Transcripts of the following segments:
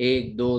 1, 2,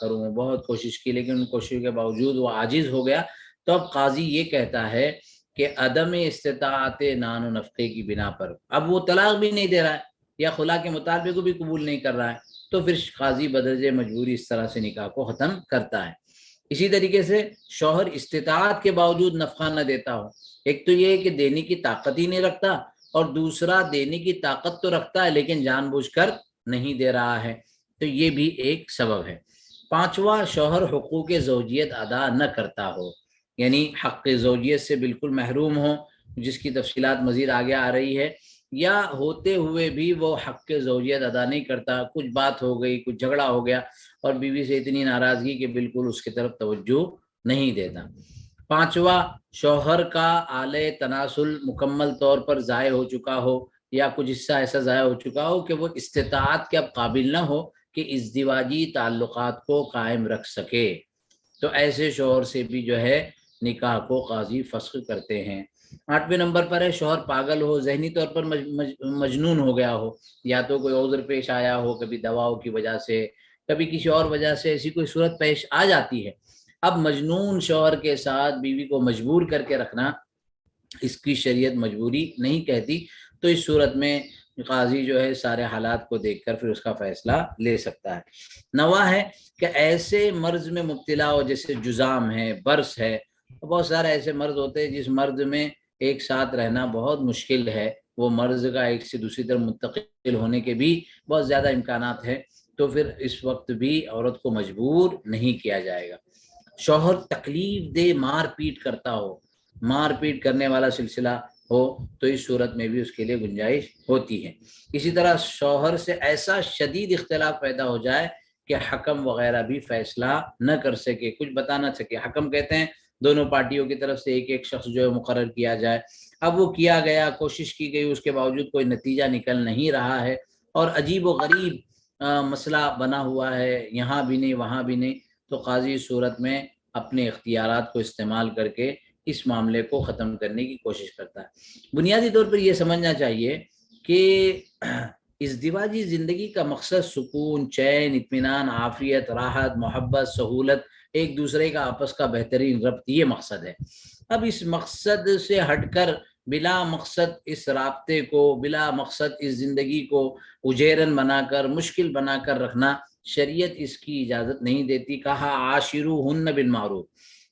کروں، بہت کوشش کی لیکن ان کوششوں کے باوجود وہ عاجز ہو گیا، تو اب قاضی یہ کہتا ہے کہ عدم استطاعت نان و نفقے کی بنا پر اب وہ طلاق بھی نہیں دے رہا ہے یا خلا کے مطالبے کو بھی قبول نہیں کر رہا ہے، تو پھر قاضی بدرجہ مجبوری اس طرح سے نکاح کو ختم کرتا ہے۔ اسی طریقے سے شوہر استطاعت کے باوجود نفقہ نہ دیتا ہو، ایک تو یہ کہ دینے کی طاقت ہی نہیں رکھتا، اور دوسرا دینے کی طاقت تو رکھتا ہے لیکن جان بوجھ کر نہیں دے رہا ہے، تو یہ بھی ایک سبب ہے۔ پانچواں، شوہر حقوق زوجیت ادا نہ کرتا ہو، یعنی حق زوجیت سے بالکل محروم ہو، جس کی تفصیلات مزید آگے آ رہی ہے، یا ہوتے ہوئے بھی وہ حق زوجیت ادا نہیں کرتا، کچھ بات ہو گئی، کچھ جھگڑا ہو گیا اور بیوی سے اتنی ناراضگی کہ بالکل اس کی طرف توجہ نہیں دیتا۔ پانچواں، شوہر کا آلے تناسل مکمل طور پر ضائع ہو چکا ہو یا کچھ حصہ ایسا ضائع ہو چکا ہو کہ وہ استطاعت کے اب قابل نہ ہو کہ ازدواجی تعلقات کو قائم رکھ سکے، تو ایسے شوہر سے بھی جو ہے نکاح کو قاضی فسخ کرتے ہیں۔ آٹھویں نمبر پر ہے شوہر پاگل ہو، ذہنی طور پر مجنون ہو گیا ہو، یا تو کوئی عذر پیش آیا ہو، کبھی دواؤں کی وجہ سے، کبھی کسی اور وجہ سے ایسی کوئی صورت پیش آ جاتی ہے۔ اب مجنون شوہر کے ساتھ بیوی کو مجبور کر کے رکھنا اس کی شریعت مجبوری نہیں کہتی، تو اس صورت میں قاضی جو ہے سارے حالات کو دیکھ کر پھر اس کا فیصلہ لے سکتا ہے۔ نواں ہے کہ ایسے مرض میں مبتلا ہو جیسے جزام ہے، برس ہے، بہت سارے ایسے مرض ہوتے ہیں جس مرض میں ایک ساتھ رہنا بہت مشکل ہے، وہ مرض کا ایک سے دوسری طرف منتقل ہونے کے بھی بہت زیادہ امکانات ہیں، تو پھر اس وقت بھی عورت کو مجبور نہیں کیا جائے گا۔ شوہر تکلیف دے مار پیٹ کرتا ہو، مار پیٹ کرنے والا سلسلہ ہو، تو اس صورت میں بھی اس کے لیے گنجائش ہوتی ہے۔ اسی طرح شوہر سے ایسا شدید اختلاف پیدا ہو جائے کہ حکم وغیرہ بھی فیصلہ نہ کر سکے، کچھ بتا نہ سکے۔ حکم کہتے ہیں دونوں پارٹیوں کی طرف سے ایک ایک شخص جو ہے مقرر کیا جائے، اب وہ کیا گیا، کوشش کی گئی، اس کے باوجود کوئی نتیجہ نکل نہیں رہا ہے اور عجیب و غریب مسئلہ بنا ہوا ہے، یہاں بھی نہیں وہاں بھی نہیں، تو قاضی اس صورت میں اپنے اختیارات کو استعمال کر کے اس معاملے کو ختم کرنے کی کوشش کرتا ہے۔ بنیادی طور پر یہ سمجھنا چاہیے کہ ازدواجی زندگی کا مقصد سکون، چین، اطمینان، عافیت، راحت، محبت، سہولت، ایک دوسرے کا آپس کا بہترین ربط، یہ مقصد ہے۔ اب اس مقصد سے ہٹ کر بلا مقصد اس رابطے کو، بلا مقصد اس زندگی کو اجیرن بنا کر، مشکل بنا کر رکھنا شریعت اس کی اجازت نہیں دیتی۔ کہا عاشروہن بالمعروف،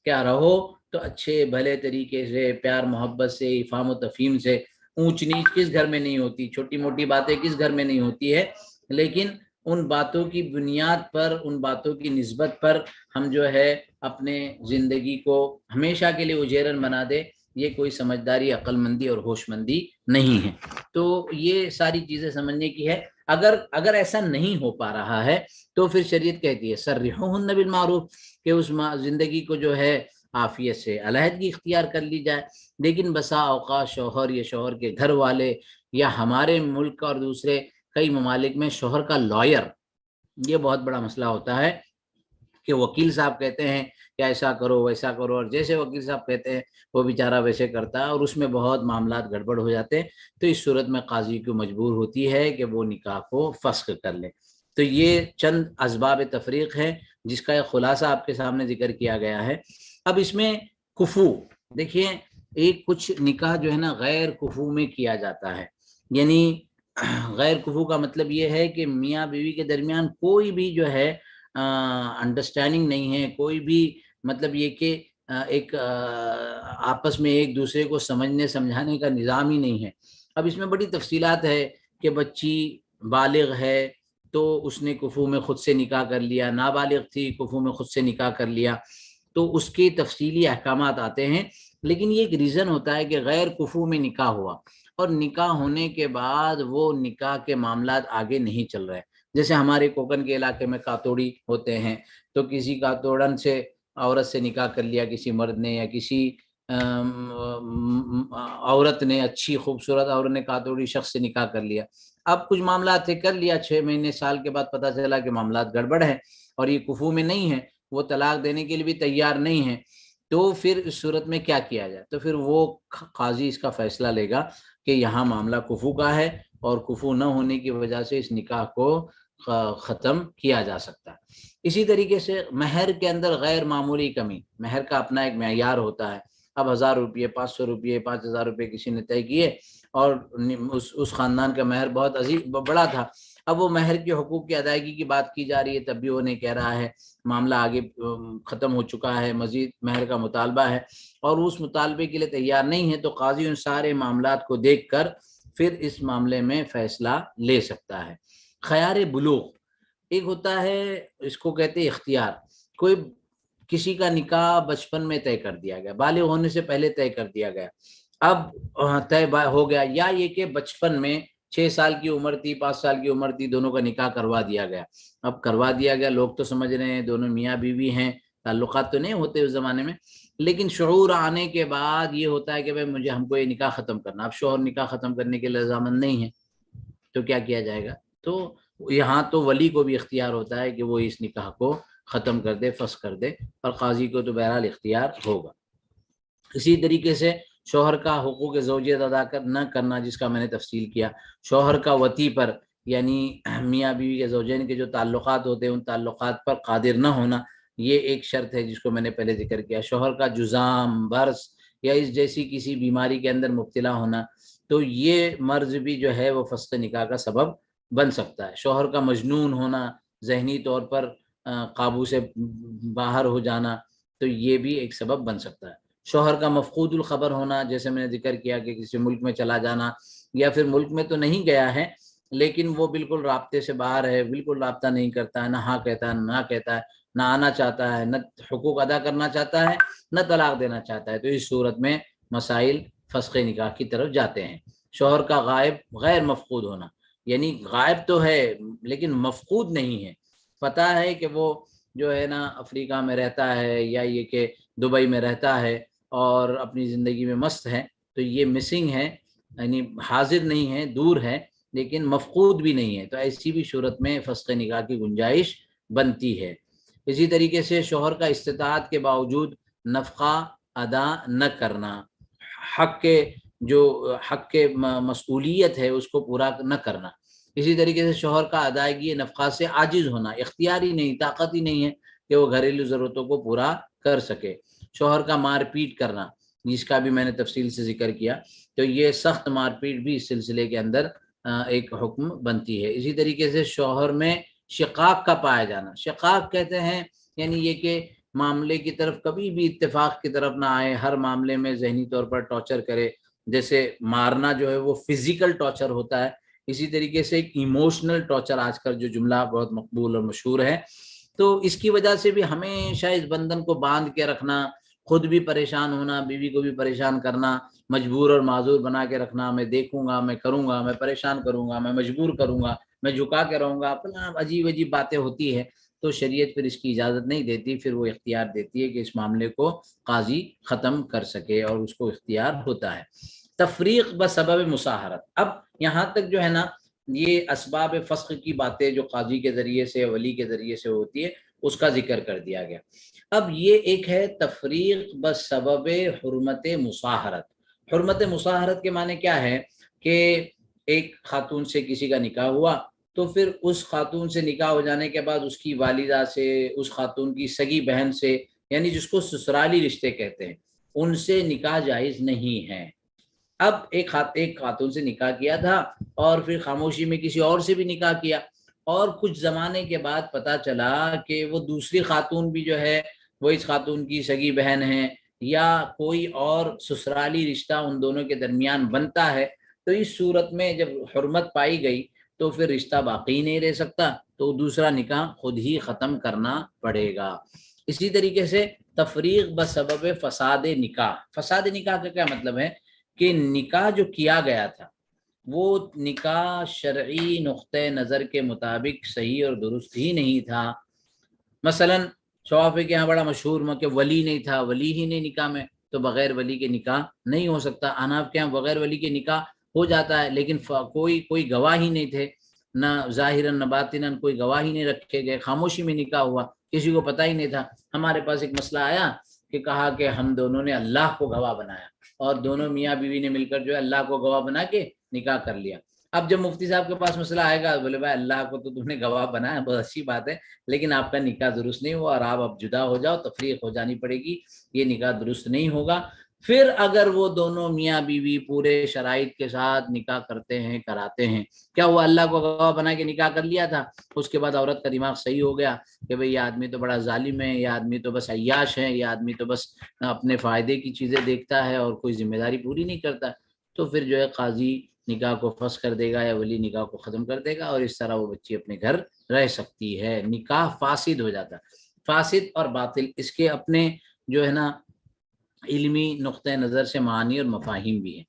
کیا رہو تو اچھے بھلے طریقے سے، پیار محبت سے، افہام و تفہیم سے۔ اونچ نیچ کس گھر میں نہیں ہوتی، چھوٹی موٹی باتیں کس گھر میں نہیں ہوتی ہے، لیکن ان باتوں کی بنیاد پر، ان باتوں کی نسبت پر ہم جو ہے اپنے زندگی کو ہمیشہ کے لیے اجیرن بنا دے، یہ کوئی سمجھداری، عقل مندی اور ہوش مندی نہیں ہے۔ تو یہ ساری چیزیں سمجھنے کی ہے۔ اگر ایسا نہیں ہو پا رہا ہے تو پھر شریعت کہتی ہے سرحوہن بالمعروف، کہ اس زندگی کو جو ہے عافیت سے علیحدگی اختیار کر لی جائے۔ لیکن بسا اوقات شوہر یا شوہر کے گھر والے یا ہمارے ملک اور دوسرے کئی ممالک میں شوہر کا لائر، یہ بہت بڑا مسئلہ ہوتا ہے کہ وکیل صاحب کہتے ہیں کہ ایسا کرو ویسا کرو، اور جیسے وکیل صاحب کہتے ہیں وہ بیچارہ ویسے کرتا ہے، اور اس میں بہت معاملات گڑبڑ ہو جاتے ہیں، تو اس صورت میں قاضی کو مجبور ہوتی ہے کہ وہ نکاح کو فسخ کر لے۔ تو یہ چند اسباب تفریق ہے جس کا ایک خلاصہ آپ کے سامنے ذکر کیا گیا ہے۔ اب اس میں کفو دیکھیے، ایک کچھ نکاح جو ہے نا غیر کفو میں کیا جاتا ہے، یعنی غیر کفو کا مطلب یہ ہے کہ میاں بیوی کے درمیان کوئی بھی جو ہے انڈرسٹینڈنگ نہیں ہے، کوئی بھی مطلب یہ کہ ایک آپس میں ایک دوسرے کو سمجھنے سمجھانے کا نظام ہی نہیں ہے۔ اب اس میں بڑی تفصیلات ہے کہ بچی بالغ ہے تو اس نے کفو میں خود سے نکاح کر لیا، نابالغ تھی کفو میں خود سے نکاح کر لیا، تو اس کے تفصیلی احکامات آتے ہیں۔ لیکن یہ ایک ریزن ہوتا ہے کہ غیر کفو میں نکاح ہوا اور نکاح ہونے کے بعد وہ نکاح کے معاملات آگے نہیں چل رہے، جیسے ہمارے کوکن کے علاقے میں کاتوڑی ہوتے ہیں، تو کسی کاتوڑن سے عورت سے نکاح کر لیا کسی مرد نے، یا کسی عورت نے، اچھی خوبصورت عورت نے کاتوڑی شخص سے نکاح کر لیا۔ اب کچھ معاملات تھے، کر لیا، 6 مہینے سال کے بعد پتہ چلا کہ معاملات گڑبڑ ہے اور یہ کفو میں نہیں ہے، وہ طلاق دینے کے لیے بھی تیار نہیں ہے، تو پھر اس صورت میں کیا کیا جائے؟ تو پھر وہ قاضی اس کا فیصلہ لے گا کہ یہاں معاملہ کفو کا ہے اور کفو نہ ہونے کی وجہ سے اس نکاح کو ختم کیا جا سکتا ہے۔ اسی طریقے سے مہر کے اندر غیر معمولی کمی، مہر کا اپنا ایک معیار ہوتا ہے۔ اب 1000 روپئے، 500 روپئے، 5000 روپئے کسی نے طے کیے اور اس خاندان کا مہر بہت عظیم بڑا تھا، اب وہ مہر کے حقوق کی ادائیگی کی بات کی جا رہی ہے، تب بھی وہ نہیں کہہ رہا ہے، معاملہ آگے ختم ہو چکا ہے، مزید مہر کا مطالبہ ہے اور اس مطالبے کے لیے تیار نہیں ہے، تو قاضی ان سارے معاملات کو دیکھ کر پھر اس معاملے میں فیصلہ لے سکتا ہے۔ خیار بلوغ ایک ہوتا ہے، اس کو کہتے ہیں اختیار، کوئی کسی کا نکاح بچپن میں طے کر دیا گیا، بالغ ہونے سے پہلے طے کر دیا گیا، اب طے ہو گیا، یا یہ کہ بچپن میں 6 سال کی عمر تھی، 5 سال کی عمر تھی، دونوں کا نکاح کروا دیا گیا، اب کروا دیا گیا، لوگ تو سمجھ رہے ہیں دونوں میاں بیوی ہیں، تعلقات تو نہیں ہوتے اس زمانے میں، لیکن شعور آنے کے بعد یہ ہوتا ہے کہ بھائی ہم کو یہ نکاح ختم کرنا، اب شوہر نکاح ختم کرنے کے لیے رضامند نہیں ہے، تو کیا کیا جائے گا؟ تو یہاں تو ولی کو بھی اختیار ہوتا ہے کہ وہ اس نکاح کو ختم کر دے، فسخ کر دے، اور قاضی کو تو بہرحال اختیار ہوگا۔ اسی طریقے سے شوہر کا حقوق زوجیت ادا نہ کرنا، جس کا میں نے تفصیل کیا، شوہر کا وطی پر، یعنی میاں بیوی کے زوجین کے جو تعلقات ہوتے ہیں ان تعلقات پر قادر نہ ہونا، یہ ایک شرط ہے جس کو میں نے پہلے ذکر کیا۔ شوہر کا جذام، برس یا اس جیسی کسی بیماری کے اندر مبتلا ہونا، تو یہ مرض بھی جو ہے وہ فسخ نکاح کا سبب بن سکتا ہے۔ شوہر کا مجنون ہونا، ذہنی طور پر قابو سے باہر ہو جانا، تو یہ بھی ایک سبب بن سکتا ہے۔ شوہر کا مفقود الخبر ہونا، جیسے میں نے ذکر کیا کہ کسی ملک میں چلا جانا، یا پھر ملک میں تو نہیں گیا ہے لیکن وہ بالکل رابطے سے باہر ہے، بالکل رابطہ نہیں کرتا ہے، نہ ہاں کہتا ہے نہ کہتا ہے، نہ آنا چاہتا ہے، نہ حقوق ادا کرنا چاہتا ہے، نہ طلاق دینا چاہتا ہے، تو اس صورت میں مسائل فسخ نکاح کی طرف جاتے ہیں۔ شوہر کا غائب غیر مفقود ہونا، یعنی غائب تو ہے لیکن مفقود نہیں ہے، پتہ ہے کہ وہ جو ہے نا افریقہ میں رہتا ہے، یا یہ کہ دبئی میں رہتا ہے اور اپنی زندگی میں مست ہے، تو یہ مسنگ ہے، یعنی حاضر نہیں ہے، دور ہے، لیکن مفقود بھی نہیں ہے، تو ایسی بھی صورت میں فسخ نکاح کی گنجائش بنتی ہے۔ اسی طریقے سے شوہر کا استطاعت کے باوجود نفقہ ادا نہ کرنا، حق کے مسئولیت ہے اس کو پورا نہ کرنا۔ اسی طریقے سے شوہر کا ادائیگی نفقہ سے عاجز ہونا، اختیاری نہیں، طاقت ہی نہیں ہے کہ وہ گھریلو ضرورتوں کو پورا کر سکے۔ شوہر کا مار پیٹ کرنا، جس کا بھی میں نے تفصیل سے ذکر کیا، تو یہ سخت مار پیٹ بھی اس سلسلے کے اندر ایک حکم بنتی ہے۔ اسی طریقے سے شوہر میں شقاق کا پایا جانا، شقاق کہتے ہیں یعنی یہ کہ معاملے کی طرف کبھی بھی اتفاق کی طرف نہ آئے، ہر معاملے میں ذہنی طور پر ٹارچر کرے، جیسے مارنا جو ہے وہ فزیکل ٹارچر ہوتا ہے، اسی طریقے سے ایک ایموشنل ٹارچر آج کل جو جملہ بہت مقبول اور مشہور ہے، تو اس کی وجہ سے بھی ہمیشہ اس بندھن کو باندھ کے رکھنا، خود بھی پریشان ہونا، بیوی کو بھی پریشان کرنا، مجبور اور معذور بنا کے رکھنا، میں دیکھوں گا، میں کروں گا، میں پریشان کروں گا، میں مجبور کروں گا، میں جھکا کے رہوں گا، اپنا عجیب عجیب باتیں ہوتی ہے، تو شریعت پھر اس کی اجازت نہیں دیتی، پھر وہ اختیار دیتی ہے کہ اس معاملے کو قاضی ختم کر سکے، اور اس کو اختیار ہوتا ہے۔ تفریق بسبب مصاہرت، اب یہاں تک جو ہے نا یہ اسباب فسخ کی باتیں جو قاضی کے ذریعے سے، ولی کے ذریعے سے ہوتی ہے، اس کا ذکر کر دیا گیا۔ اب یہ ایک ہے تفریق بسبب حرمت مصاہرت۔ حرمت مصاہرت کے معنی کیا ہے کہ ایک خاتون سے کسی کا نکاح ہوا، تو پھر اس خاتون سے نکاح ہو جانے کے بعد اس کی والدہ سے، اس خاتون کی سگی بہن سے، یعنی جس کو سسرالی رشتے کہتے ہیں، ان سے نکاح جائز نہیں ہے۔ اب ایک خاتون سے نکاح کیا تھا اور پھر خاموشی میں کسی اور سے بھی نکاح کیا، اور کچھ زمانے کے بعد پتہ چلا کہ وہ دوسری خاتون بھی جو ہے وہ اس خاتون کی سگی بہن ہے، یا کوئی اور سسرالی رشتہ ان دونوں کے درمیان بنتا ہے، تو اس صورت میں جب حرمت پائی گئی تو پھر رشتہ باقی نہیں رہ سکتا، تو دوسرا نکاح خود ہی ختم کرنا پڑے گا۔ اسی طریقے سے تفریق بسبب فساد نکاح، فساد نکاح کا کیا مطلب ہے کہ نکاح جو کیا گیا تھا وہ نکاح شرعی نقطۂ نظر کے مطابق صحیح اور درست ہی نہیں تھا۔ مثلا شوافی کے یہاں بڑا مشہور کہ ولی نہیں تھا، ولی ہی نہیں نکاح میں، تو بغیر ولی کے نکاح نہیں ہو سکتا۔ احناف کے یہاں بغیر ولی کے نکاح ہو جاتا ہے، لیکن کوئی گواہ ہی نہیں تھے، نہ ظاہراً نہ باطناً کوئی گواہ ہی نہیں رکھے گئے، خاموشی میں نکاح ہوا، کسی کو پتہ ہی نہیں تھا۔ ہمارے پاس ایک مسئلہ آیا کہ کہا کہ ہم دونوں نے اللہ کو گواہ بنایا، اور دونوں میاں بیوی نے مل کر جو ہے اللہ کو گواہ بنا کے نکاح کر لیا، اب جب مفتی صاحب کے پاس مسئلہ آئے گا، بولے بھائی اللہ کو تو تم نے گواہ بنایا، بہت اچھی بات ہے، لیکن آپ کا نکاح درست نہیں ہوا اور آپ اب جدا ہو جاؤ، تفریق ہو جانی پڑے گی، یہ نکاح درست نہیں ہوگا۔ پھر اگر وہ دونوں میاں بیوی پورے شرائط کے ساتھ نکاح کرتے ہیں، کراتے ہیں، کیا وہ اللہ کو گواہ بنا کے نکاح کر لیا تھا، اس کے بعد عورت کا دماغ صحیح ہو گیا کہ بھئی یہ آدمی تو بڑا ظالم ہے، یہ آدمی تو بس عیاش ہے، یہ آدمی تو بس اپنے فائدے کی چیزیں دیکھتا ہے اور کوئی ذمہ داری پوری نہیں کرتا، تو پھر جو ہے قاضی نکاح کو فسخ کر دے گا یا ولی نکاح کو ختم کر دے گا، اور اس طرح وہ بچی اپنے گھر رہ سکتی ہے، نکاح فاسد ہو جاتا ہے۔ فاسد اور باطل اس کے اپنے جو ہے نا علمی نقطہ نظر سے معنی اور مفاہیم بھی ہیں۔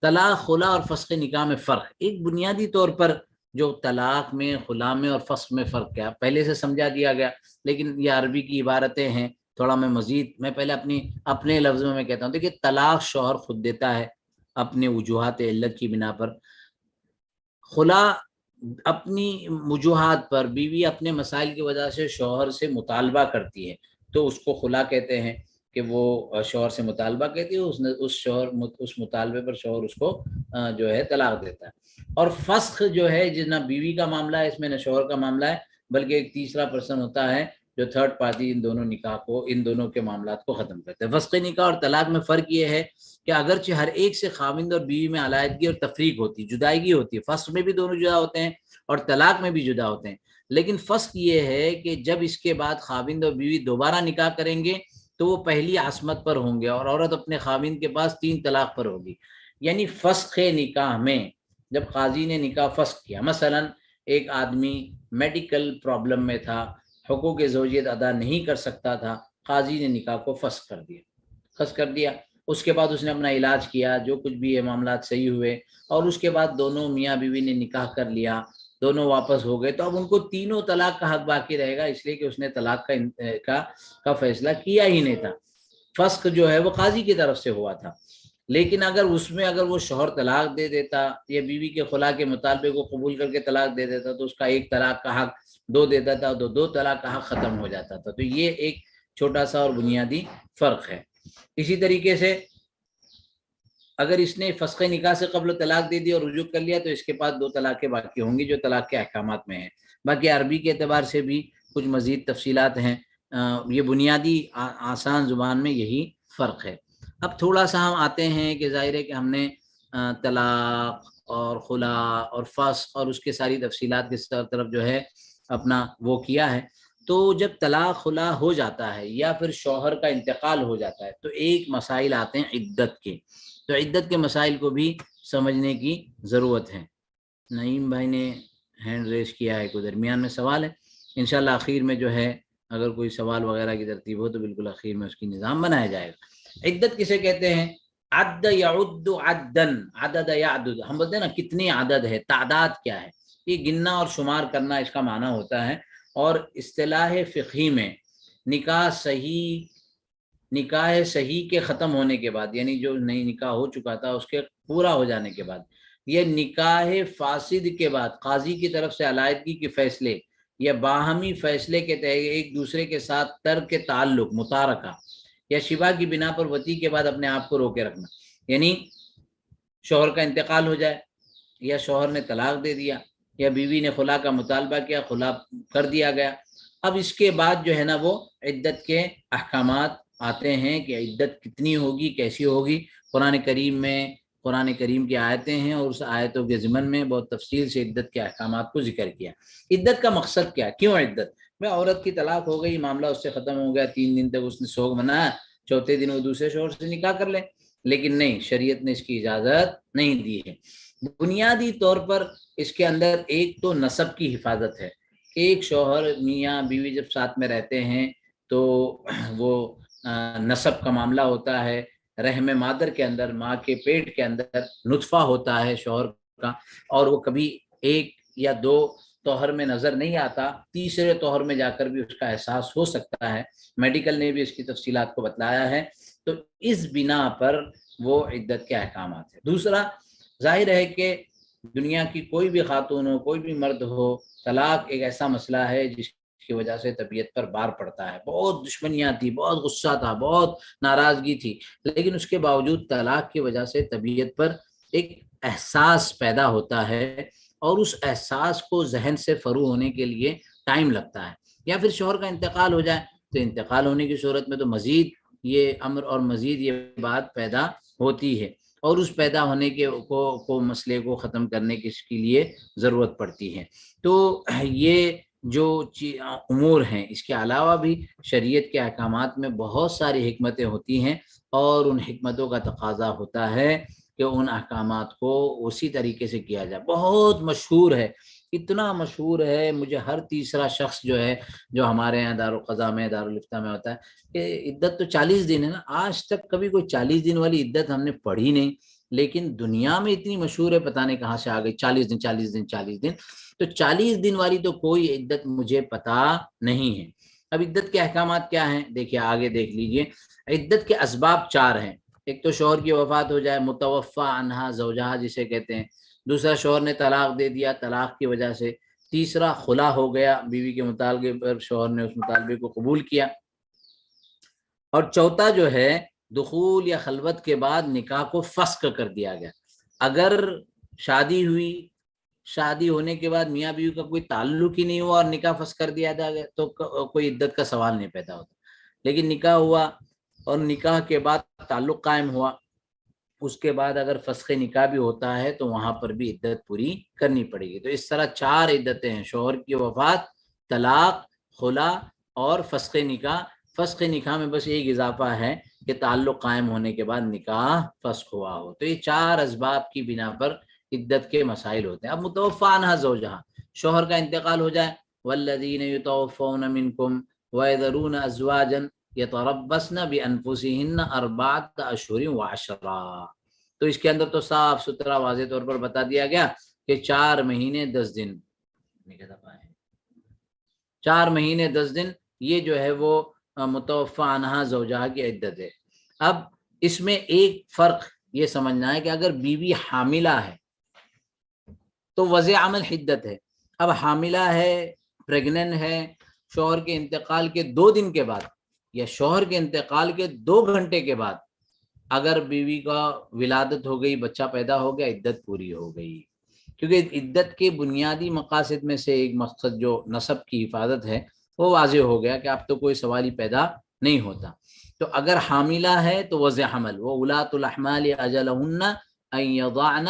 طلاق، خلا اور فسخ نکاح میں فرق، ایک بنیادی طور پر جو طلاق میں، خلا میں اور فسخ میں فرق کیا پہلے سے سمجھا دیا گیا، لیکن یہ عربی کی عبارتیں ہیں، تھوڑا میں مزید میں پہلے اپنے لفظوں میں کہتا ہوں۔ دیکھیے طلاق شوہر خود دیتا ہے اپنے وجوہات علت کی بنا پر، خلا اپنی وجوہات پر، بیوی اپنے مسائل کی وجہ سے شوہر سے مطالبہ کرتی ہے تو اس کو خلا کہتے ہیں، کہ وہ شوہر سے مطالبہ کہتی ہے، اس مطالبے پر شوہر اس کو جو ہے طلاق دیتا ہے۔ اور فسخ جو ہے نہ بیوی کا معاملہ ہے، اس میں نہ شوہر کا معاملہ ہے، بلکہ ایک تیسرا پرسن ہوتا ہے جو تھرڈ پارٹی ان دونوں کے معاملات کو ختم کرتے ہیں۔ فسخ نکاح اور طلاق میں فرق یہ ہے کہ اگرچہ ہر ایک سے خاوند اور بیوی میں علیحدگی اور تفریق ہوتی، جدائیگی ہوتی ہے، فسخ میں بھی دونوں جدا ہوتے ہیں اور طلاق میں بھی جدا ہوتے ہیں، لیکن فسخ یہ ہے کہ جب اس کے بعد خاوند اور بیوی دوبارہ نکاح کریں گے تو وہ پہلی عصمت پر ہوں گے اور عورت اپنے خاوند کے پاس 3 طلاق پر ہوگی۔ یعنی فسخ نکاح میں جب قاضی نے نکاح فسخ کیا، مثلا ایک آدمی میڈیکل پرابلم میں تھا، حقوق زوجیت ادا نہیں کر سکتا تھا، قاضی نے نکاح کو فسخ کر دیا، اس کے بعد اس نے اپنا علاج کیا، جو کچھ بھی یہ معاملات صحیح ہوئے، اور اس کے بعد دونوں میاں بیوی نے نکاح کر لیا، دونوں واپس ہو گئے، تو اب ان کو تینوں طلاق کا حق باقی رہے گا، اس لیے کہ اس نے طلاق کا فیصلہ کیا ہی نہیں تھا۔ فسخ جو ہے وہ قاضی کی طرف سے ہوا تھا، لیکن اگر وہ شوہر طلاق دے دیتا یا بیوی کے خلا کے مطالبے کو قبول کر کے طلاق دے دیتا تو اس کا ایک طلاق کا حق 2 دیتا تھا، دو طلاق کا حق ختم ہو جاتا تھا۔ تو یہ ایک چھوٹا سا اور بنیادی فرق ہے۔ اسی طریقے سے اگر اس نے فسخ نکاح سے قبل طلاق دے دی اور رجوع کر لیا تو اس کے پاس 2 طلاقیں باقی ہوں گی جو طلاق کے احکامات میں ہیں۔ باقی عربی کے اعتبار سے بھی کچھ مزید تفصیلات ہیں، یہ بنیادی آسان زبان میں یہی فرق ہے۔ اب تھوڑا سا ہم آتے ہیں کہ ظاہر ہے کہ ہم نے طلاق اور خلا اور فسخ اور اس کے ساری تفصیلات کی طرف جو ہے اپنا وہ کیا ہے، تو جب طلاق خلا ہو جاتا ہے یا پھر شوہر کا انتقال ہو جاتا ہے تو ایک مسائل آتے ہیں عدت کے، تو عدت کے مسائل کو بھی سمجھنے کی ضرورت ہے۔ نعیم بھائی نے ہینڈ ریز کیا ہے، کوئی درمیان میں سوال ہے؟ انشاءاللہ آخر میں جو ہے اگر کوئی سوال وغیرہ کی ترتیب ہو تو بالکل آخر میں اس کی نظام بنایا جائے گا۔ عدت کسے کہتے ہیں؟ عد یعد عدن، عدد یعدد، ہم بولتے ہیں نا کتنی عدد ہے، تعداد کیا ہے، یہ گننا اور شمار کرنا اس کا معنی ہوتا ہے۔ اور اصطلاح فقہی میں نکاح صحیح کے ختم ہونے کے بعد، یعنی جو نئی نکاح ہو چکا تھا اس کے پورا ہو جانے کے بعد، یہ نکاح فاسد کے بعد قاضی کی طرف سے علیحدگی کے فیصلے یا باہمی فیصلے کے تحت ایک دوسرے کے ساتھ ترک تعلق، متارکہ یا شبہ کی بنا پر وطی کے بعد اپنے آپ کو روکے رکھنا، یعنی شوہر کا انتقال ہو جائے یا شوہر نے طلاق دے دیا یا بیوی نے خلا کا مطالبہ کیا، خلا کر دیا گیا، اب اس کے بعد جو ہے نا وہ عدت کے احکامات آتے ہیں کہ عدت کتنی ہوگی، کیسی ہوگی۔ قرآن کریم کی آیتیں ہیں اور اس آیتوں کے ضمن میں بہت تفصیل سے عدت کے احکامات کو ذکر کیا۔ عدت کا مقصد کیا، کیوں عدت؟ میں عورت کی طلاق ہو گئی، معاملہ اس سے ختم ہو گیا، 3 دن تک اس نے سوگ منایا، چوتھے دن وہ دوسرے شوہر سے نکاح کر لے، لیکن نہیں، شریعت نے اس کی اجازت نہیں دی ہے۔ بنیادی طور پر اس کے اندر ایک تو نسب کی حفاظت ہے، ایک شوہر میاں بیوی جب ساتھ میں رہتے ہیں تو وہ نسب کا معاملہ ہوتا ہے، رحم مادر کے اندر، ماں کے پیٹ کے اندر نطفہ ہوتا ہے شوہر کا، اور وہ کبھی 1 یا 2 طہر میں نظر نہیں آتا، تیسرے طہر میں جا کر بھی اس کا احساس ہو سکتا ہے، میڈیکل نے بھی اس کی تفصیلات کو بتلایا ہے، تو اس بنا پر وہ عدت کے احکامات ہیں۔ دوسرا، ظاہر ہے کہ دنیا کی کوئی بھی خاتون ہو، کوئی بھی مرد ہو، طلاق ایک ایسا مسئلہ ہے جس کی وجہ سے طبیعت پر بار پڑتا ہے، بہت دشمنیاں تھی، بہت غصہ تھا، بہت ناراضگی تھی، لیکن اس کے باوجود طلاق کی وجہ سے طبیعت پر ایک احساس پیدا ہوتا ہے اور اس احساس کو ذہن سے فرو ہونے کے لیے ٹائم لگتا ہے، یا پھر شوہر کا انتقال ہو جائے تو انتقال ہونے کی صورت میں تو مزید یہ امر اور مزید یہ بات پیدا ہوتی ہے، اور اس پیدا ہونے کے کو مسئلے کو ختم کرنے کے لیے ضرورت پڑتی ہے۔ تو یہ جو امور ہیں، اس کے علاوہ بھی شریعت کے احکامات میں بہت ساری حکمتیں ہوتی ہیں، اور ان حکمتوں کا تقاضا ہوتا ہے کہ ان احکامات کو اسی طریقے سے کیا جائے۔ بہت مشہور ہے، اتنا مشہور ہے، مجھے ہر تیسرا شخص جو ہے جو ہمارے یہاں دارالقضاء میں دارالفتہ میں ہوتا ہے کہ عدت تو 40 دن ہے نا، آج تک کبھی کوئی 40 دن والی عدت ہم نے پڑھی نہیں، لیکن دنیا میں اتنی مشہور ہے، پتہ نہیں کہاں سے آ گئی 40 دن 40 دن 40 دن۔ تو 40 دن والی تو کوئی عدت مجھے پتہ نہیں ہے۔ اب عدت کے احکامات کیا ہیں دیکھیے، آگے دیکھ لیجئے۔ عدت کے اسباب 4 ہیں۔ ایک تو شوہر کی وفات ہو جائے، متوفی عنہا زوجہا جسے کہتے ہیں، دوسرا شوہر نے طلاق دے دیا طلاق کی وجہ سے، تیسرا خلا ہو گیا، بیوی کے مطالبے پر شوہر نے اس مطالبے کو قبول کیا، اور چوتھا جو ہے دخول یا خلوت کے بعد نکاح کو فسخ کر دیا گیا۔ اگر شادی ہوئی، شادی ہونے کے بعد میاں بیوی کا کوئی تعلق ہی نہیں ہوا اور نکاح فسخ کر دیا گیا تو کوئی عدت کا سوال نہیں پیدا ہوتا، لیکن نکاح ہوا اور نکاح کے بعد تعلق قائم ہوا، اس کے بعد اگر فسخ نکاح بھی ہوتا ہے تو وہاں پر بھی عدت پوری کرنی پڑے گی۔ تو اس طرح 4 عدتیں ہیں، شوہر کی وفات، طلاق، خلا اور فسخ نکاح۔ فسخ نکاح میں بس ایک اضافہ ہے کہ تعلق قائم ہونے کے بعد نکاح فسخ ہوا ہو۔ تو یہ 4 اسباب کی بنا پر عدت کے مسائل ہوتے ہیں۔ اب متوفی عنہا زوجہا، شوہر کا انتقال ہو جائے، والذین یتوفون منکم ویذرون ازواجا یتربصن بانفسہن 4 اشہر وعشرا، تو اس کے اندر تو صاف ستھرا واضح طور پر بتا دیا گیا کہ 4 مہینے 10 دن، 4 مہینے 10 دن یہ جو ہے وہ متوفی عنہا زوجہا کی عدت ہے۔ اب اس میں ایک فرق یہ سمجھنا ہے کہ اگر بیوی حاملہ ہے تو وضع عمل حدت ہے۔ اب حاملہ ہے، پریگننٹ ہے، شوہر کے انتقال کے 2 دن کے بعد یا شوہر کے انتقال کے 2 گھنٹے کے بعد اگر بیوی کا ولادت ہو گئی، بچہ پیدا ہو گیا، عدت پوری ہو گئی، کیونکہ عدت کے بنیادی مقاصد میں سے ایک مقصد جو نسب کی حفاظت ہے وہ واضح ہو گیا کہ اب تو کوئی سوال ہی پیدا نہیں ہوتا۔ تو اگر حاملہ ہے تو وضع حمل، وَأُولَاتُ الْأَحْمَالِ أَجَلَهُنَّ أَن يَضَعْنَ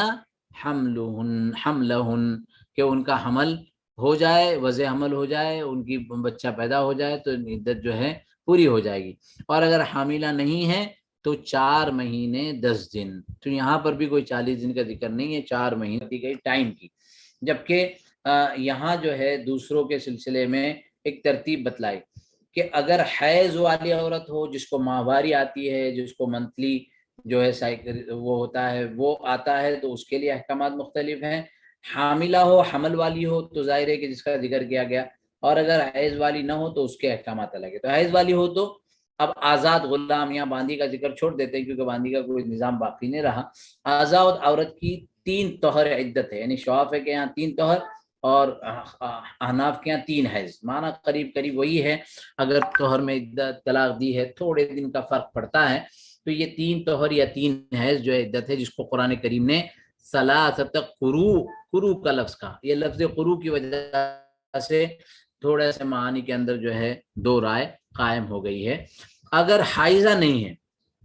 حملہن، کہ ان کا حمل ہو جائے، وضع حمل ہو جائے، ان کی بچہ پیدا ہو جائے تو عدت جو ہے پوری ہو جائے گی۔ اور اگر حاملہ نہیں ہے تو 4 مہینے 10 دن، تو یہاں پر بھی کوئی 40 دن کا ذکر نہیں ہے، 4 مہینے دی گئی ٹائم کی۔ جبکہ یہاں جو ہے دوسروں کے سلسلے میں ایک ترتیب بتلائی کہ اگر حیض والی عورت ہو، جس کو ماہواری آتی ہے، جس کو منتھلی جو ہے وہ ہوتا ہے وہ آتا ہے، تو اس کے لیے احکامات مختلف ہیں۔ حاملہ ہو، حمل والی ہو تو ظاہر ہے کہ جس کا ذکر کیا گیا، اور اگر حیض والی نہ ہو تو اس کے احکامات الگ ہے۔ تو حیض والی ہو تو اب آزاد غلام یا باندی کا ذکر چھوڑ دیتے ہیں کیونکہ باندی کا کوئی نظام باقی نہیں رہا۔ آزاد عورت کی 3 طہر عدت ہے، یعنی شوافے کے یہاں 3 طہر اور احناف کے یہاں 3 حیض، معنی قریب قریب وہی ہے۔ اگر طہر میں عدت طلاق دی ہے، تھوڑے دن کا فرق پڑتا ہے، تو یہ 3 طہر یا 3 حیض جو ہے عدت ہے، جس کو قرآن کریم نے ثلاثۃ قروء، قروء کا لفظ کہا۔ یہ لفظ قروء کی وجہ سے تھوڑے سے معانی کے اندر جو ہے 2 رائے قائم ہو گئی ہے۔ اگر حائضہ نہیں ہے،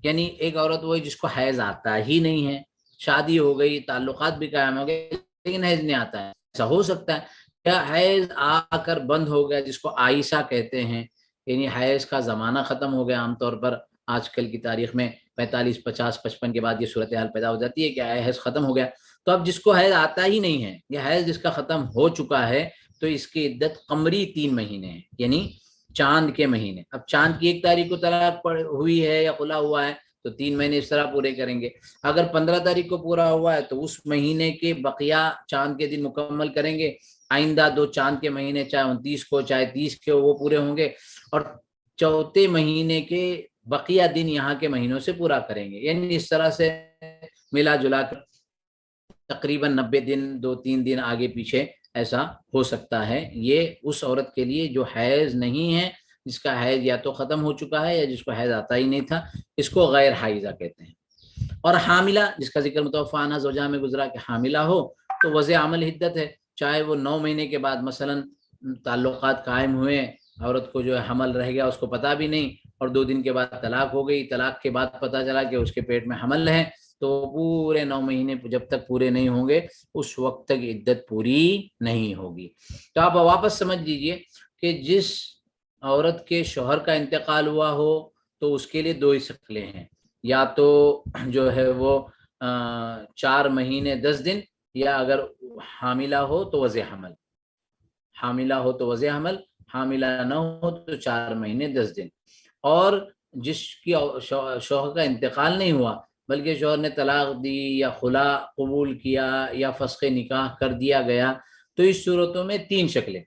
یعنی ایک عورت وہ جس کو حیض آتا ہی نہیں ہے، شادی ہو گئی، تعلقات بھی قائم ہو گئے، لیکن حیض نہیں آتا ہے، ایسا ہو سکتا ہے کیا حیض آ کر بند ہو گیا، جس کو عائشہ کہتے ہیں، یعنی حیض کا زمانہ ختم ہو گیا۔ عام طور پر آج کل کی تاریخ میں 45 50 55 کے بعد یہ صورتحال پیدا ہو جاتی ہے کہ حیض ختم ہو گیا۔ تو اب جس کو حیض آتا ہی نہیں ہے، یہ حیض جس کا ختم ہو چکا ہے، تو اس کی عدت قمری 3 مہینے ہے، یعنی چاند کے مہینے۔ اب چاند کی 1 تاریخ کو طلاق ہوئی ہے یا خلا ہوا ہے تو 3 مہینے اس طرح پورے کریں گے۔ اگر 15 تاریخ کو پورا ہوا ہے تو اس مہینے کے بقیہ چاند کے دن مکمل کریں گے، آئندہ 2 چاند کے مہینے چاہے 29 کو چاہے 30 کے وہ پورے ہوں گے، اور چوتھے مہینے کے بقیہ دن یہاں کے مہینوں سے پورا کریں گے، یعنی اس طرح سے ملا جلا کر تقریباً 90 دن 2-3 دن آگے پیچھے ایسا ہو سکتا ہے۔ یہ اس عورت کے لیے جو حیض نہیں ہے، جس کا حیض یا تو ختم ہو چکا ہے یا جس کو حیض آتا ہی نہیں تھا، اس کو غیر حائضہ کہتے ہیں۔ اور حاملہ جس کا ذکر متوفی عنہا زوجہ میں گزرا کہ حاملہ ہو تو وضع عمل عدت ہے، چاہے وہ 9 مہینے کے بعد مثلا تعلقات قائم ہوئے، عورت کو جو ہے حمل رہ گیا، اس کو پتہ بھی نہیں، اور 2 دن کے بعد طلاق ہو گئی، طلاق کے بعد پتہ چلا کہ اس کے پیٹ میں حمل ہے، تو پورے 9 مہینے جب تک پورے نہیں ہوں گے اس وقت تک عدت پوری نہیں ہوگی۔ تو آپ واپس سمجھ لیجئے کہ جس عورت کے شوہر کا انتقال ہوا ہو تو اس کے لیے 2 ہی شکلیں ہیں، یا تو جو ہے وہ 4 مہینے 10 دن، یا اگر حاملہ ہو تو وضع حمل، حاملہ ہو تو وضع حمل، حاملہ نہ ہو تو 4 مہینے 10 دن۔ اور جس کی شوہر کا انتقال نہیں ہوا بلکہ شوہر نے طلاق دی یا خلا قبول کیا یا فسخ نکاح کر دیا گیا، تو اس صورتوں میں 3 شکلیں،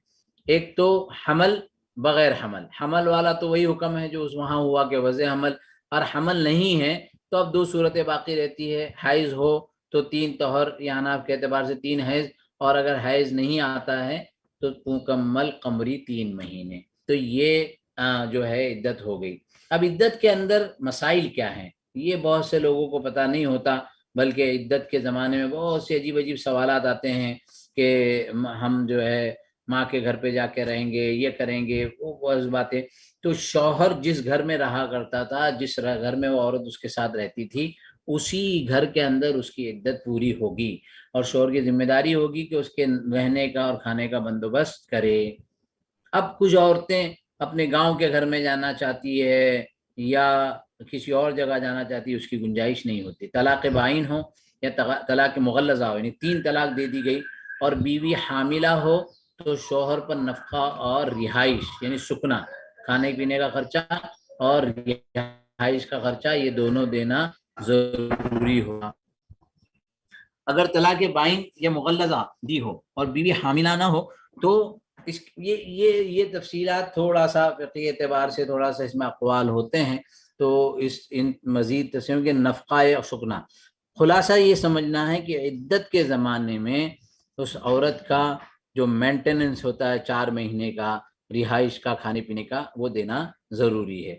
ایک تو حمل بغیر حمل، حمل والا تو وہی حکم ہے جو وہاں ہوا کہ وضع حمل، اور حمل نہیں ہے تو اب 2 صورتیں باقی رہتی ہے، حیض ہو تو 3 طہر یا حناف کے اعتبار سے 3 حیض، اور اگر حیض نہیں آتا ہے تو مکمل قمری 3 مہینے، تو یہ جو ہے عدت ہو گئی۔ اب عدت کے اندر مسائل کیا ہیں یہ بہت سے لوگوں کو پتہ نہیں ہوتا، بلکہ عدت کے زمانے میں بہت سے عجیب عجیب سوالات آتے ہیں کہ ہم جو ہے ماں کے گھر پہ جا کے رہیں گے، یہ کریں گے، وہ بہت باتیں۔ تو شوہر جس گھر میں رہا کرتا تھا، جس گھر میں وہ عورت اس کے ساتھ رہتی تھی، اسی گھر کے اندر اس کی عدت پوری ہوگی، اور شوہر کی ذمہ داری ہوگی کہ اس کے رہنے کا اور کھانے کا بندوبست کرے۔ اب کچھ عورتیں اپنے گاؤں کے گھر میں جانا چاہتی ہے یا کسی اور جگہ جانا چاہتی ہے، اس کی گنجائش نہیں ہوتی، طلاق بائن ہو یا طلاق مغلظہ ہو، یعنی 3 طلاق دے دی گئی، اور بیوی حاملہ ہو تو شوہر پر نفقہ اور رہائش یعنی سکنا، کھانے پینے کا خرچہ اور رہائش کا خرچہ، یہ دونوں دینا ضروری ہوگا۔ اگر طلاق بائن یا مغلظہ دی ہو اور بیوی حاملہ نہ ہو تو یہ تفصیلات تھوڑا سا فقہی اعتبار سے تھوڑا سا اس میں اقوال ہوتے ہیں، تو ان مزید تفصیلوں کے نفقہ اور سکنا، خلاصہ یہ سمجھنا ہے کہ عدت کے زمانے میں اس عورت کا جو مینٹیننس ہوتا ہے 4 مہینے کا، رہائش کا، کھانے پینے کا، وہ دینا ضروری ہے۔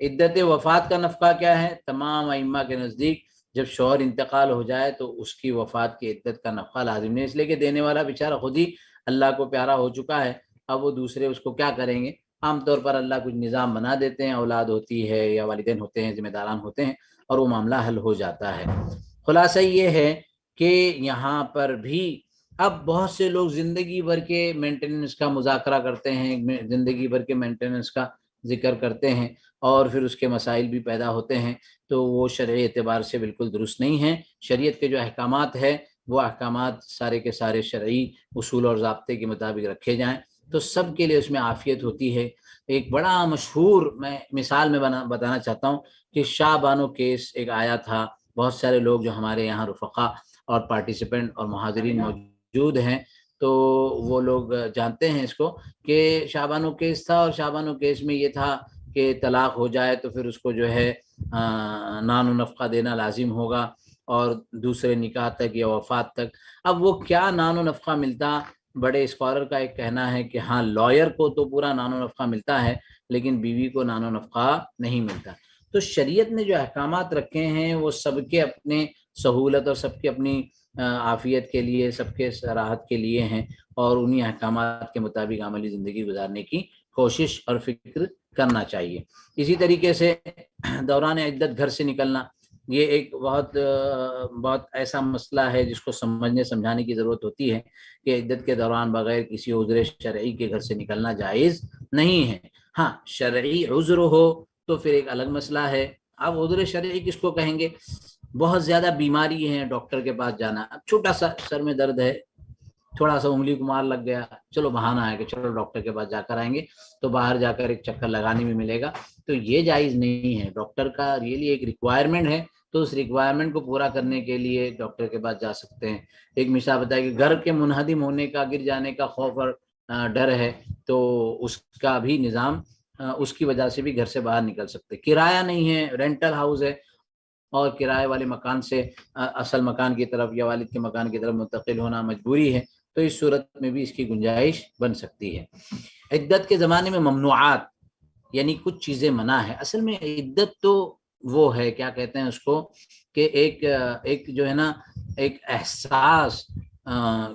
عدت وفات کا نفقہ کیا ہے؟ تمام ائمہ کے نزدیک جب شوہر انتقال ہو جائے تو اس کی وفات کی عدت کا نفقہ لازم نہیں، اس لیے کہ دینے والا بیچارہ خود ہی اللہ کو پیارا ہو چکا ہے، اب وہ دوسرے اس کو کیا کریں گے؟ عام طور پر اللہ کچھ نظام بنا دیتے ہیں، اولاد ہوتی ہے یا والدین ہوتے ہیں، ذمہ داران ہوتے ہیں، اور وہ معاملہ حل ہو جاتا ہے۔ خلاصہ یہ ہے کہ یہاں پر بھی اب بہت سے لوگ زندگی بھر کے مینٹیننس کا مذاکرہ کرتے ہیں، زندگی بھر کے مینٹیننس کا ذکر کرتے ہیں، اور پھر اس کے مسائل بھی پیدا ہوتے ہیں، تو وہ شرعی اعتبار سے بالکل درست نہیں ہیں۔ شریعت کے جو احکامات ہیں وہ احکامات سارے کے سارے شرعی اصول اور ضابطے کے مطابق رکھے جائیں تو سب کے لیے اس میں عافیت ہوتی ہے۔ ایک بڑا مشہور میں مثال میں بتانا چاہتا ہوں کہ شاہ بانو کیس ایک آیا تھا، بہت سارے لوگ جو ہمارے یہاں رفقا اور پارٹیسپینٹ اور محاضرین موجود ہیں تو وہ لوگ جانتے ہیں اس کو، کہ شاہ بانو کیس تھا، اور شاہ بانو کیس میں یہ تھا کہ طلاق ہو جائے تو پھر اس کو جو ہے نان و نفقہ دینا لازم ہوگا، اور دوسرے نکاح تک یا وفات تک۔ اب وہ کیا نان و نفقہ ملتا؟ بڑے اسکالر کا ایک کہنا ہے کہ ہاں لائر کو تو پورا نان و نفقہ ملتا ہے لیکن بیوی کو نان و نفقہ نہیں ملتا۔ تو شریعت نے جو احکامات رکھے ہیں وہ سب کے اپنے سہولت اور سب کے اپنی عافیت کے لیے، سب کے راحت کے لیے ہیں، اور انہی احکامات کے مطابق عملی زندگی گزارنے کی کوشش اور فکر کرنا چاہیے۔ اسی طریقے سے دوران عدت گھر سے نکلنا، یہ ایک بہت ایسا مسئلہ ہے جس کو سمجھنے سمجھانے کی ضرورت ہوتی ہے کہ عدت کے دوران بغیر کسی عذر شرعی کے گھر سے نکلنا جائز نہیں ہے۔ ہاں شرعی عذر ہو تو پھر ایک الگ مسئلہ ہے۔ اب عذر شرعی کس کو کہیں گے؟ بہت زیادہ بیماری ہے، ڈاکٹر کے پاس جانا، اب چھوٹا سا سر میں درد ہے، تھوڑا سا انگلی کو مار لگ گیا، چلو بہانہ ہے کہ چلو ڈاکٹر کے پاس جا کر آئیں گے، تو باہر جا کر ایک چکر لگانے میں ملے گا، تو یہ جائز نہیں ہے۔ ڈاکٹر کا ریئلی ایک ریکوائرمنٹ ہے، تو اس ریکوائرمنٹ کو پورا کرنے کے لیے ڈاکٹر کے پاس جا سکتے ہیں۔ ایک مثال بتائے کہ گھر کے منہدم ہونے کا، گر جانے کا خوف اور ڈر ہے تو اس کا بھی نظام، اس کی وجہ سے بھی گھر سے باہر نکل سکتے۔ کرایہ نہیں ہے، رینٹل ہاؤس ہے اور کرائے والے مکان سے اصل مکان کی طرف یا والد کے مکان کی طرف منتقل ہونا مجبوری ہے، تو اس صورت میں بھی اس کی گنجائش بن سکتی ہے۔ عدت کے زمانے میں ممنوعات یعنی کچھ چیزیں منع ہے۔ اصل میں عدت تو وہ ہے کیا کہتے ہیں اس کو کہ ایک جو ہے نا ایک احساس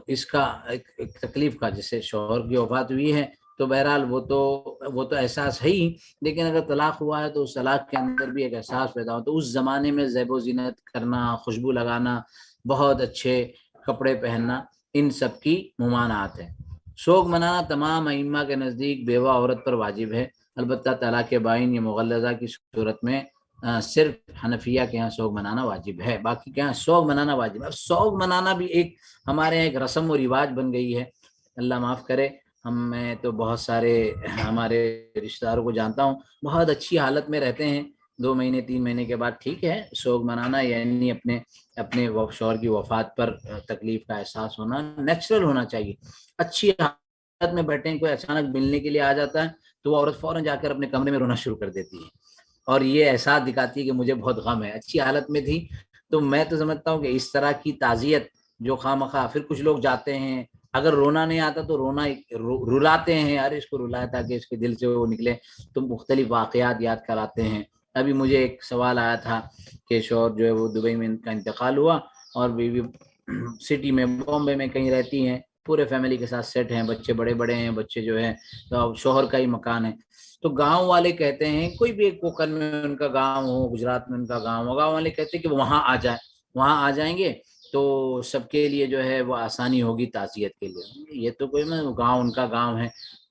اس کا ایک تکلیف کا، جیسے شوہر کی وفات ہوئی ہے تو بہرحال وہ تو احساس ہے ہی، لیکن اگر طلاق ہوا ہے تو اس طلاق کے اندر بھی ایک احساس پیدا ہو. تو اس زمانے میں زیب و زینت کرنا، خوشبو لگانا، بہت اچھے کپڑے پہننا، ان سب کی ممانعات ہیں. شوق منانا تمام ائمہ کے نزدیک بیوہ عورت پر واجب ہے، البتہ طلاق بائن یا مغلظہ کی صورت میں صرف حنفیہ کے ہاں شوق منانا واجب ہے، باقی کے ہاں شوق منانا واجب ہے. اب شوق منانا بھی ہمارے یہاں ایک رسم و رواج بن گئی ہے. اللہ معاف کرے، میں تو بہت سارے ہمارے رشتہ داروں کو جانتا ہوں بہت اچھی حالت میں رہتے ہیں، 2 مہینے 3 مہینے کے بعد ٹھیک ہے شوق منانا، یعنی اپنے شوہر کی وفات پر تکلیف کا احساس ہونا نیچرل ہونا چاہیے. اچھی حالت میں بیٹھے ہیں، کوئی اچانک ملنے کے لیے آ جاتا ہے تو وہ عورت فوراً جا کر اپنے کمرے میں رونا شروع کر دیتی ہے اور یہ احساس دکھاتی ہے کہ مجھے بہت غم ہے. اچھی حالت میں تھی. تو میں تو سمجھتا ہوں کہ اس طرح کی تعزیت جو خواہ پھر کچھ لوگ جاتے ہیں، اگر رونا نہیں آتا تو رلاتے ہیں، ارے اس کو رلایا تاکہ اس کے دل سے وہ نکلے، تو مختلف واقعات یاد کراتے ہیں. ابھی مجھے ایک سوال آیا تھا کہ شوہر جو ہے وہ دبئی میں ان کا انتقال ہوا اور بیوی سٹی میں بامبے میں کہیں رہتی ہیں، پورے فیملی کے ساتھ سیٹ ہیں، بچے بڑے بڑے ہیں، بچے جو ہیں تو شوہر کا ہی مکان ہے. تو گاؤں والے کہتے ہیں، کوئی بھی ایک کوکن میں ان کا گاؤں ہو، گجرات میں ان کا گاؤں ہو، گاؤں والے کہتے ہیں کہ وہاں آ جائیں، وہاں آ جائیں گے تو سب کے لیے جو ہے وہ آسانی ہوگی تعزیت کے لیے. یہ تو کوئی گاؤں ان کا گاؤں ہے،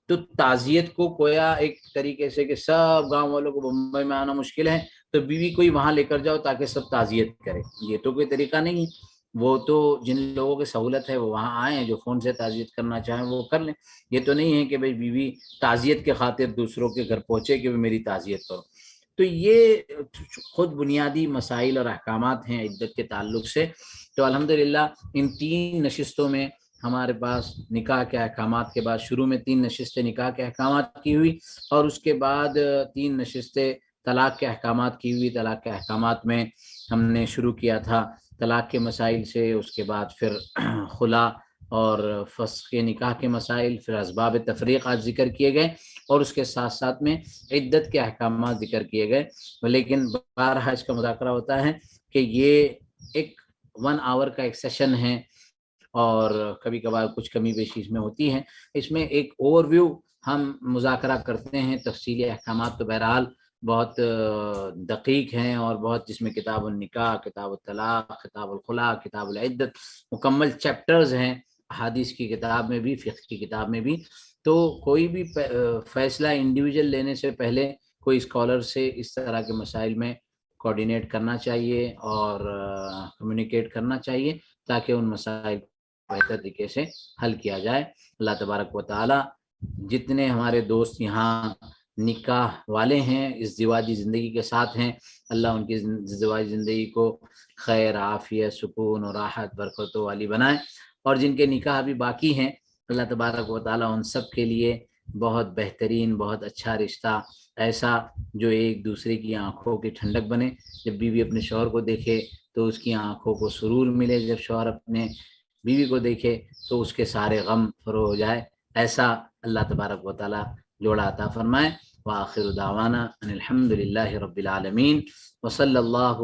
تو تعزیت کو کویا ایک طریقے سے کہ سب گاؤں والوں کو بمبئی میں آنا مشکل ہے تو بیوی کو ہی وہاں لے کر جاؤ تاکہ سب تعزیت کرے. یہ تو کوئی طریقہ نہیں ہے. وہ تو جن لوگوں کی سہولت ہے وہ وہاں آئیں، جو فون سے تعزیت کرنا چاہیں وہ کر لیں. یہ تو نہیں ہے کہ بھئی بیوی تعزیت کے خاطر دوسروں کے گھر پہنچے کہ میری تعزیت کرو. تو یہ خود بنیادی مسائل اور احکامات ہیں عدت کے تعلق سے. تو الحمدللہ ان 3 نشستوں میں ہمارے پاس نکاح کے احکامات کے بعد شروع میں 3 نشستیں نکاح کے احکامات کی ہوئی اور اس کے بعد 3 نشستیں طلاق کے احکامات کی ہوئی. طلاق کے احکامات میں ہم نے شروع کیا تھا طلاق کے مسائل سے، اس کے بعد پھر خلا اور فسخ نکاح کے مسائل، پھر اسباب تفریقات ذکر کیے گئے اور اس کے ساتھ ساتھ میں عدت کے احکامات ذکر کیے گئے. لیکن بارہا اس کا مذاکرہ ہوتا ہے کہ یہ ایک 1 آور کا ایک سیشن ہے اور کبھی کبھار کچھ کمی بیشی اس میں ہوتی ہے. اس میں ایک اوور ویو ہم مذاکرہ کرتے ہیں. تفصیلی احکامات تو بہرحال بہت دقیق ہیں اور بہت، جس میں کتاب النکاح، کتاب الطلاق، کتاب الخلا، کتاب العدت مکمل چیپٹرز ہیں، حدیث کی کتاب میں بھی، فقہ کی کتاب میں بھی. تو کوئی بھی فیصلہ انڈیویجول لینے سے پہلے کوئی اسکالر سے اس طرح کے مسائل میں کوآرڈینیٹ کرنا چاہیے اور کمیونیکیٹ کرنا چاہیے تاکہ ان مسائل کو بہتر طریقے سے حل کیا جائے. اللہ تبارک و تعالی جتنے ہمارے دوست یہاں نکاح والے ہیں، اس ازدواجی زندگی کے ساتھ ہیں، اللہ ان کی ازدواجی زندگی کو خیر، عافیت، سکون اور راحت برکتوں والی بنائے. اور جن کے نکاح ابھی باقی ہیں اللہ تبارک و تعالی ان سب کے لیے بہت بہترین، بہت اچھا رشتہ، ایسا جو ایک دوسرے کی آنکھوں کی ٹھنڈک بنے. جب بیوی اپنے شوہر کو دیکھے تو اس کی آنکھوں کو سرور ملے، جب شوہر اپنے بیوی کو دیکھے تو اس کے سارے غم فرو ہو جائے. ایسا اللہ تبارک و تعالی جوڑا عطا فرمائے. وآخر دعوانا ان الحمد للہ رب العالمین وصلی اللہ